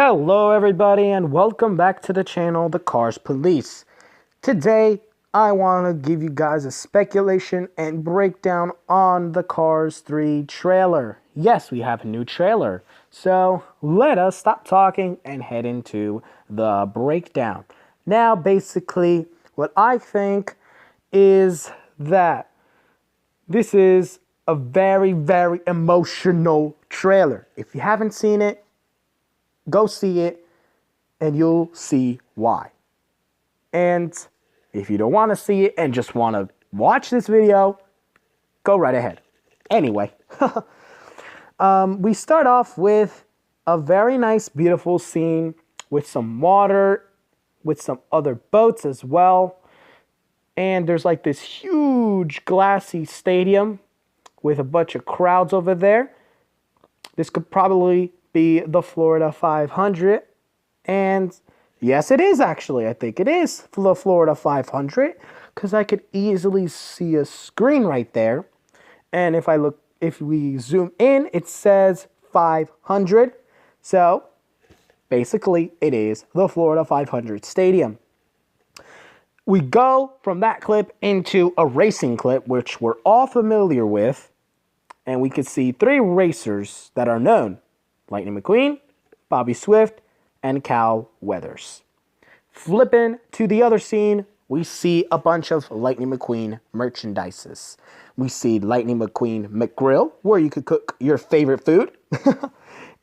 Hello everybody and welcome back to the channel, The Cars Police. Today, I want to give you guys a speculation and breakdown on the Cars 3 trailer. Yes, we have a new trailer. So, let us stop talking and head into the breakdown. Now, basically, what I think is that this is a very, very emotional trailer. If you haven't seen it, go see it, and you'll see why. And if you don't want to see it and just want to watch this video, go right ahead. Anyway, we start off with a very nice, beautiful scene with some water, with some other boats as well. And there's like this huge glassy stadium with a bunch of crowds over there. This could probably be the Florida 500, and yes, it is actually. I think it is the Florida 500 because I could easily see a screen right there, and if we zoom in, it says 500. So basically, it is the Florida 500 stadium. We go from that clip into a racing clip, which we're all familiar with, and we could see three racers that are known: Lightning McQueen, Bobby Swift, and Cal Weathers. Flipping to the other scene, we see a bunch of Lightning McQueen merchandises. We see Lightning McQueen McGrill, where you could cook your favorite food,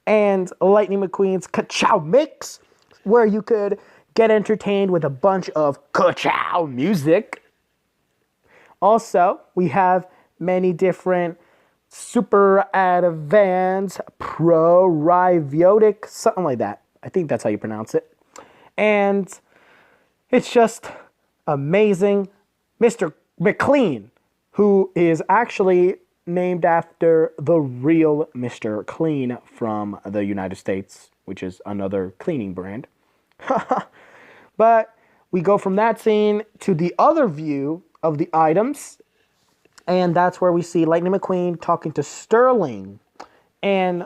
and Lightning McQueen's Ka-Chow Mix, where you could get entertained with a bunch of Ka-Chow music. Also, we have many different super advanced probiotic, something like that. I think that's how you pronounce it. And it's just amazing. Mr. McLean, who is actually named after the real Mr. Clean from the United States, which is another cleaning brand. But we go from that scene to the other view of the items. And that's where we see Lightning McQueen talking to Sterling. And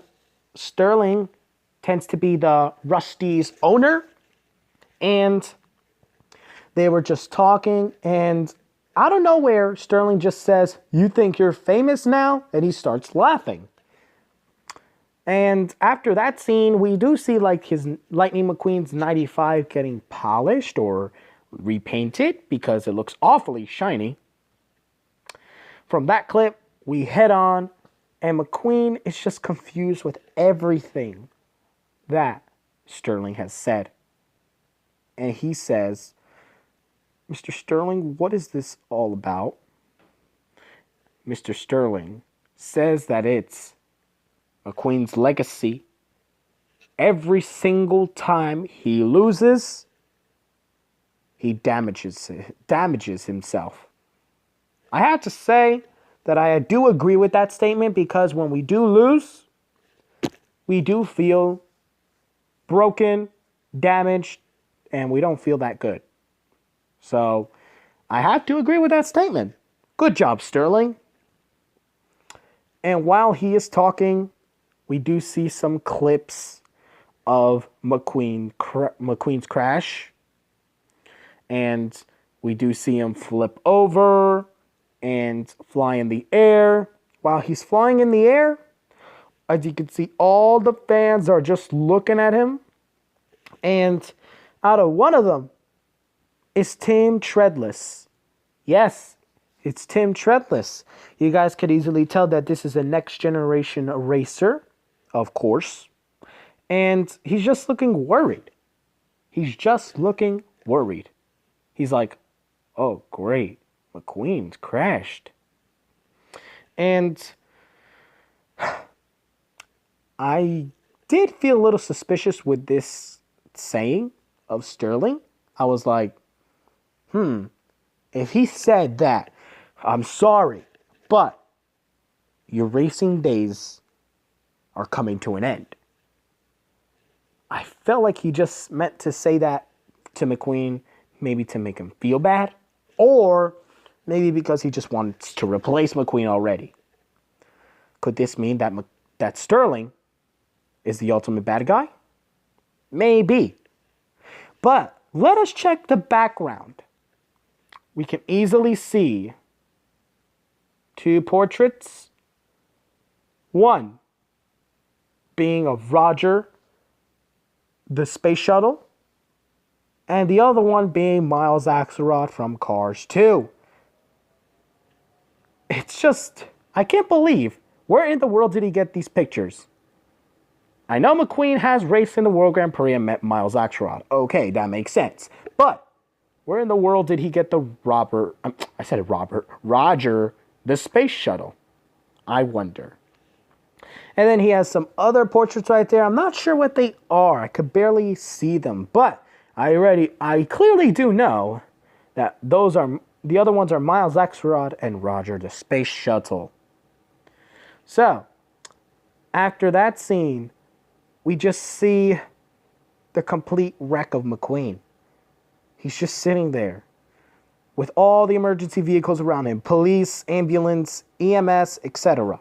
Sterling tends to be the Rusty's owner. And they were just talking. And out of nowhere, Sterling just says, "You think you're famous now?" And he starts laughing. And after that scene, we do see like his Lightning McQueen's 95 getting polished or repainted because it looks awfully shiny. From that clip, we head on, and McQueen is just confused with everything that Sterling has said. And he says, "Mr. Sterling, what is this all about?" Mr. Sterling says that it's McQueen's legacy. Every single time he loses, he damages himself. I have to say that I do agree with that statement because when we do lose, we do feel broken, damaged, and we don't feel that good. So I have to agree with that statement. Good job, Sterling. And while he is talking, we do see some clips of McQueen's crash. And we do see him flip over and fly in the air. While he's flying in the air, as you can see, all the fans are just looking at him. And out of one of them is Tim Treadless. Yes, it's Tim Treadless. You guys could easily tell that this is a next generation racer, of course. And he's just looking worried. He's just looking worried. He's like, "Oh, great. McQueen's crashed." And I did feel a little suspicious with this saying of Sterling. I was like, if he said that, "I'm sorry, but your racing days are coming to an end," I felt like he just meant to say that to McQueen, maybe to make him feel bad, or maybe because he just wants to replace McQueen already. Could this mean that Sterling is the ultimate bad guy? Maybe. But let us check the background. We can easily see two portraits. One being of Roger, the space shuttle, and the other one being Miles Axelrod from Cars 2. It's just, I can't believe, where in the world did he get these pictures? I know McQueen has raced in the World Grand Prix and met Miles Axelrod. Okay, that makes sense. But where in the world did he get the Roger, the space shuttle? I wonder. And then he has some other portraits right there. I'm not sure what they are. I could barely see them. But I clearly do know that the other ones are Miles Axelrod and Roger, the space shuttle. So, after that scene, we just see the complete wreck of McQueen. He's just sitting there with all the emergency vehicles around him. Police, ambulance, EMS, etc.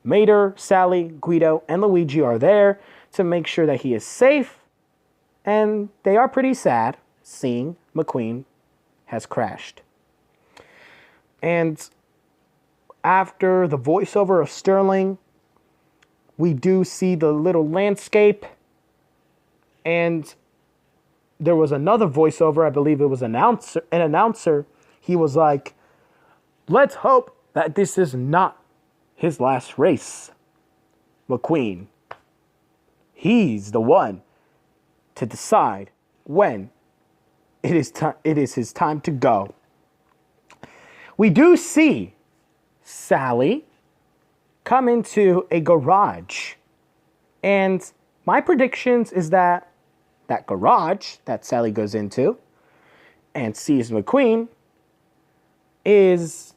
Mater, Sally, Guido, and Luigi are there to make sure that he is safe. And they are pretty sad seeing McQueen has crashed. And after the voiceover of Sterling, we do see the little landscape. And there was another voiceover, I believe it was an announcer. He was like, let's hope that this is not his last race. McQueen, he's the one to decide when it is his time to go. We do see Sally come into a garage. And my predictions is that garage that Sally goes into and sees McQueen is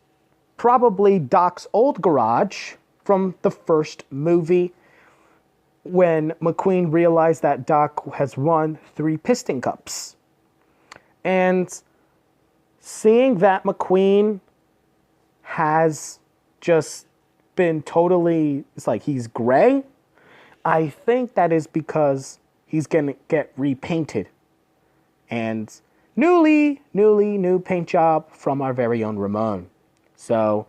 probably Doc's old garage from the first movie when McQueen realized that Doc has won 3 piston cups. And seeing that McQueen has just been totally, it's like he's gray, I think that is because he's gonna get repainted. And new paint job from our very own Ramon. So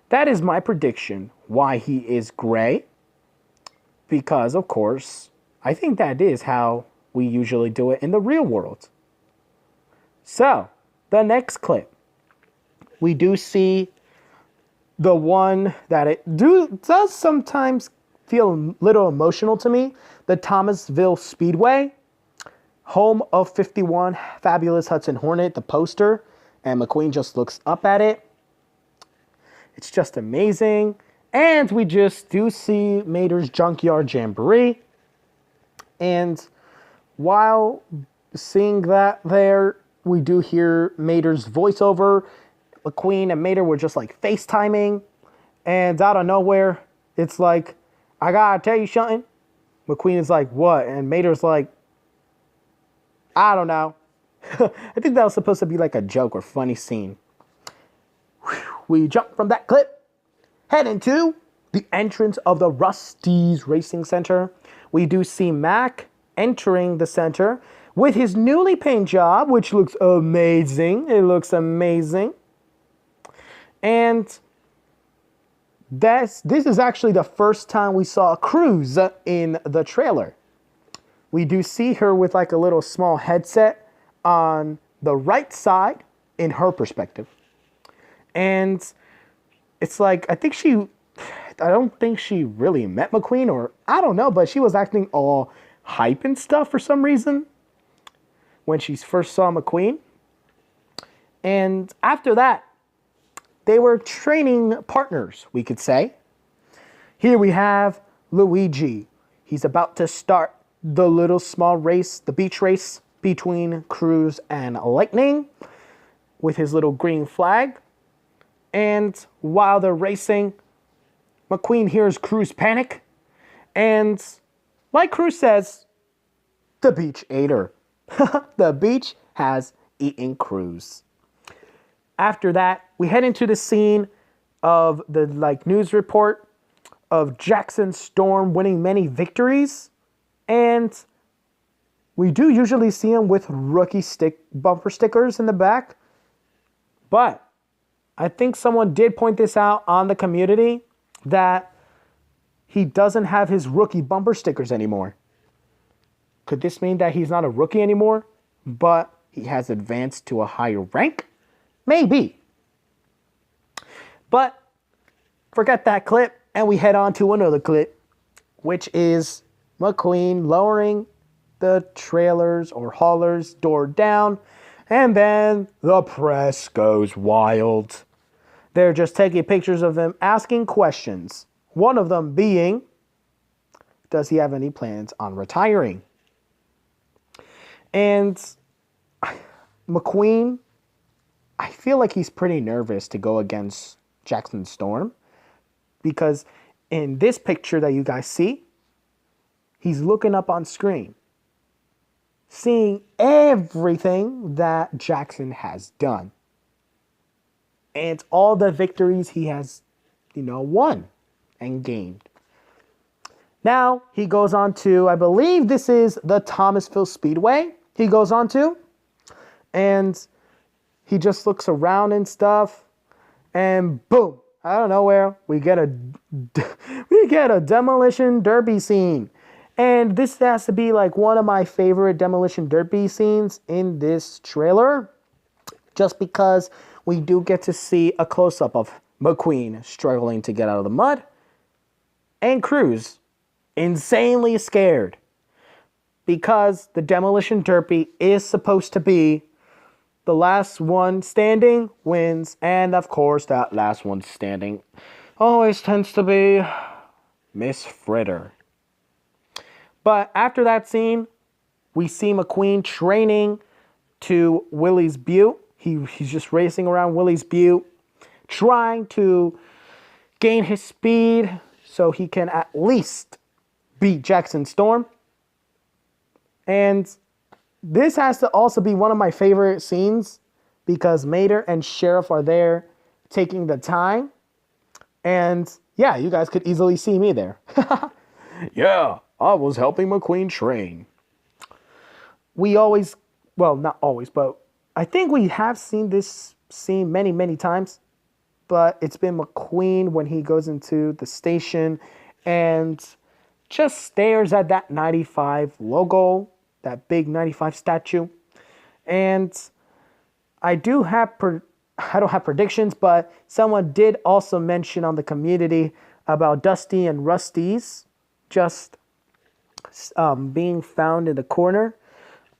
that is my prediction why he is gray. Because, of course, I think that is how we usually do it in the real world. So, the next clip. We do see the one that it does sometimes feel a little emotional to me. The Thomasville Speedway. Home of 51, Fabulous Hudson Hornet, the poster. And McQueen just looks up at it. It's just amazing. And we just do see Mater's Junkyard Jamboree. And while seeing that there, we do hear Mater's voiceover. McQueen and Mater were just like FaceTiming. And out of nowhere, it's like, I gotta tell you something. McQueen is like, what? And Mater's like, I don't know. I think that was supposed to be like a joke or funny scene. We jump from that clip. Head into the entrance of the Rusty's Racing Center. We do see Mac entering the center with his newly paint job, which looks amazing. It looks amazing. And this is actually the first time we saw Cruz in the trailer. We do see her with like a little small headset on the right side in her perspective. And it's like, I don't think she really met McQueen, or I don't know, but she was acting all hype and stuff for some reason when she first saw McQueen. And after that, they were training partners, we could say. Here we have Luigi. He's about to start the little small race, the beach race between Cruz and Lightning with his little green flag. And while they're racing, McQueen hears Cruz panic. And like Cruz says, the beach ate her. The beach has eaten Cruz. After that, we head into the scene of the news report of Jackson Storm winning many victories. And We do usually see him with rookie bumper stickers in the back, but I think someone did point this out on the community that he doesn't have his rookie bumper stickers anymore. Could this mean that he's not a rookie anymore, but he has advanced to a higher rank? Maybe. But forget that clip, and we head on to another clip, which is McQueen lowering the trailer's or hauler's door down, and then the press goes wild. They're just taking pictures of him asking questions. One of them being, does he have any plans on retiring? And McQueen, I feel like he's pretty nervous to go against Jackson Storm, because in this picture that you guys see, he's looking up on screen, seeing everything that Jackson has done. And all the victories he has, won and gained. Now, he goes on to, I believe this is the Thomasville Speedway, he goes on to. And he just looks around and stuff. And boom, out of nowhere, we get a demolition derby scene. And this has to be like one of my favorite demolition derby scenes in this trailer, just because we do get to see a close-up of McQueen struggling to get out of the mud, and Cruz insanely scared, because the demolition derby is supposed to be the last one standing wins, and of course that last one standing always tends to be Miss Fritter. But after that scene, we see McQueen training to Willie's Butte. He's just racing around Willie's Butte, trying to gain his speed so he can at least beat Jackson Storm. And this has to also be one of my favorite scenes, because Mater and Sheriff are there taking the time. And yeah, you guys could easily see me there. Yeah, I was helping McQueen train. We always, well, not always, but I think we have seen this scene many, many times. But it's been McQueen when he goes into the station and just stares at that 95 logo, that big 95 statue. And I don't have predictions, but someone did also mention on the community about Dusty and Rusty's just being found in the corner.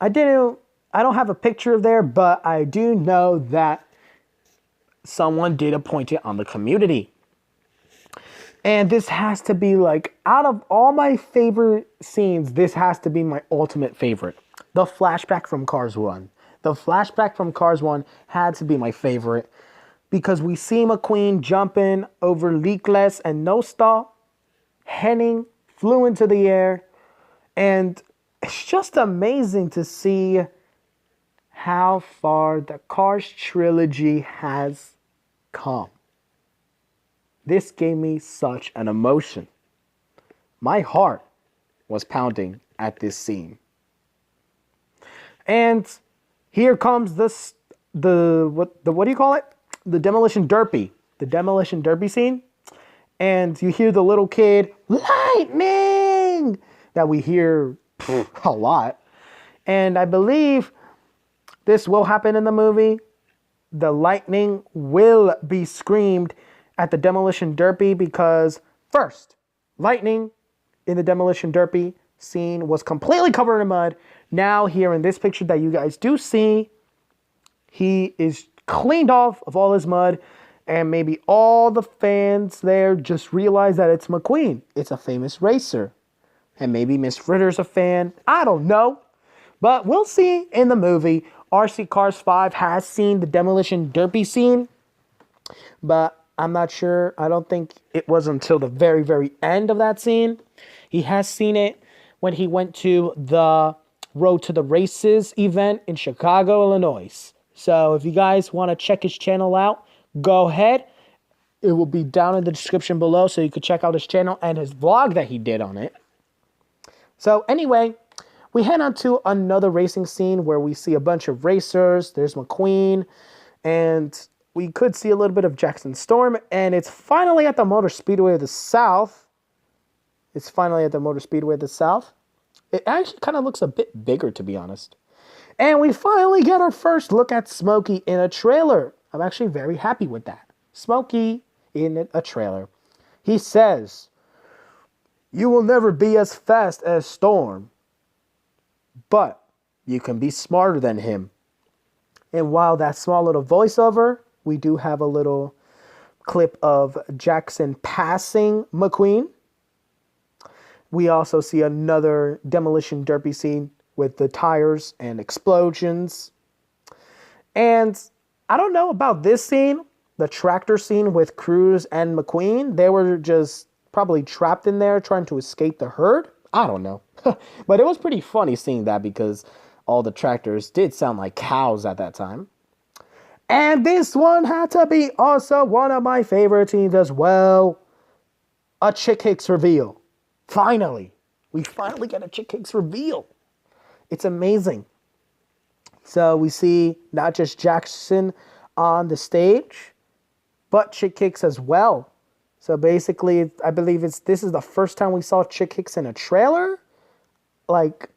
I don't have a picture of there, but I do know that someone did point it on the community. And this has to be like, out of all my favorite scenes, this has to be my ultimate favorite. The flashback from Cars 1. The flashback from Cars 1 had to be my favorite, because we see McQueen jumping over leakless and no stop. Henning flew into the air. And it's just amazing to see how far the Cars trilogy has come. This gave me such an emotion. My heart was pounding at this scene. And here comes what do you call it? The demolition derby. The demolition derby scene. And you hear the little kid, lightning, that we hear a lot. And I believe this will happen in the movie. The lightning will be screamed at the demolition derby, because first, lightning in the demolition derby scene was completely covered in mud. Now here in this picture that you guys do see, he is cleaned off of all his mud, and maybe all the fans there just realize that it's McQueen. It's a famous racer. And maybe Miss Fritter's a fan. I don't know. But we'll see in the movie. RC Cars 5 has seen the demolition derby scene, but I'm not sure. I don't think it was until the very, very end of that scene. He has seen it when he went to the Road to the Races event in Chicago, Illinois. So if you guys want to check his channel out, go ahead. It will be down in the description below, so you can check out his channel and his vlog that he did on it. So anyway, we head on to another racing scene where we see a bunch of racers. There's McQueen, and we could see a little bit of Jackson Storm, and it's finally at the Motor Speedway of the South. It's finally at the Motor Speedway of the South. It actually kind of looks a bit bigger, to be honest. And we finally get our first look at Smokey in a trailer. I'm actually very happy with that. Smokey in a trailer. He says, "You will never be as fast as Storm, but you can be smarter than him." And while that small little voiceover, we do have a little clip of Jackson passing McQueen. We also see another demolition derby scene with the tires and explosions. And I don't know about this scene, the tractor scene with Cruz and McQueen. They were just probably trapped in there trying to escape the herd. I don't know. But it was pretty funny seeing that because all the tractors did sound like cows at that time. And this one had to be also one of my favorite scenes as well. A Chick Hicks reveal. Finally. We finally get a Chick Hicks reveal. It's amazing. So we see not just Jackson on the stage, but Chick Hicks as well. So basically, I believe this is the first time we saw Chick Hicks in a trailer. Like,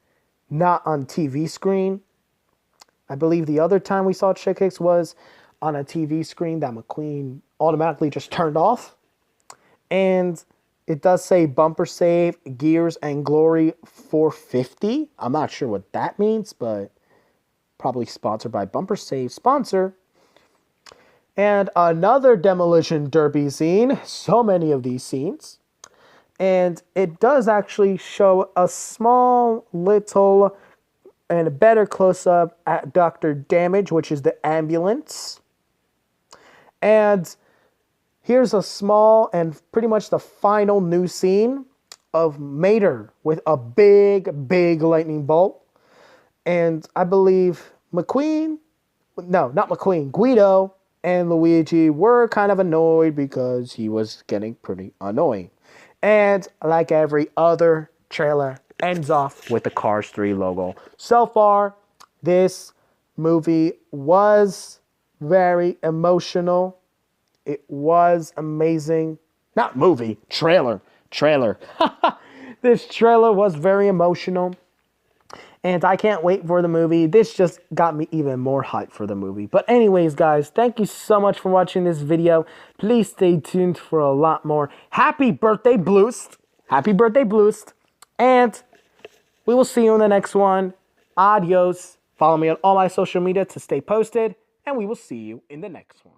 not on TV screen. I believe the other time we saw Chick Hicks was on a TV screen that McQueen automatically just turned off. And it does say bumper save, gears, and glory 450. I'm not sure what that means, but probably sponsored by Bumper Save sponsor. And another demolition derby scene. So many of these scenes. And it does actually show a small little and a better close-up at Dr. Damage, which is the ambulance. And here's a small and pretty much the final new scene of Mater with a big, big lightning bolt. And I believe McQueen, no, not McQueen, Guido and Luigi were kind of annoyed because he was getting pretty annoying. And like every other trailer, ends off with the Cars 3 logo. So far, this movie was very emotional. It was amazing. Not movie, trailer. This trailer was very emotional. And I can't wait for the movie. This just got me even more hyped for the movie. But anyways, guys, thank you so much for watching this video. Please stay tuned for a lot more. Happy birthday, Bloost. Happy birthday, Bloost. And we will see you in the next one. Adios. Follow me on all my social media to stay posted. And we will see you in the next one.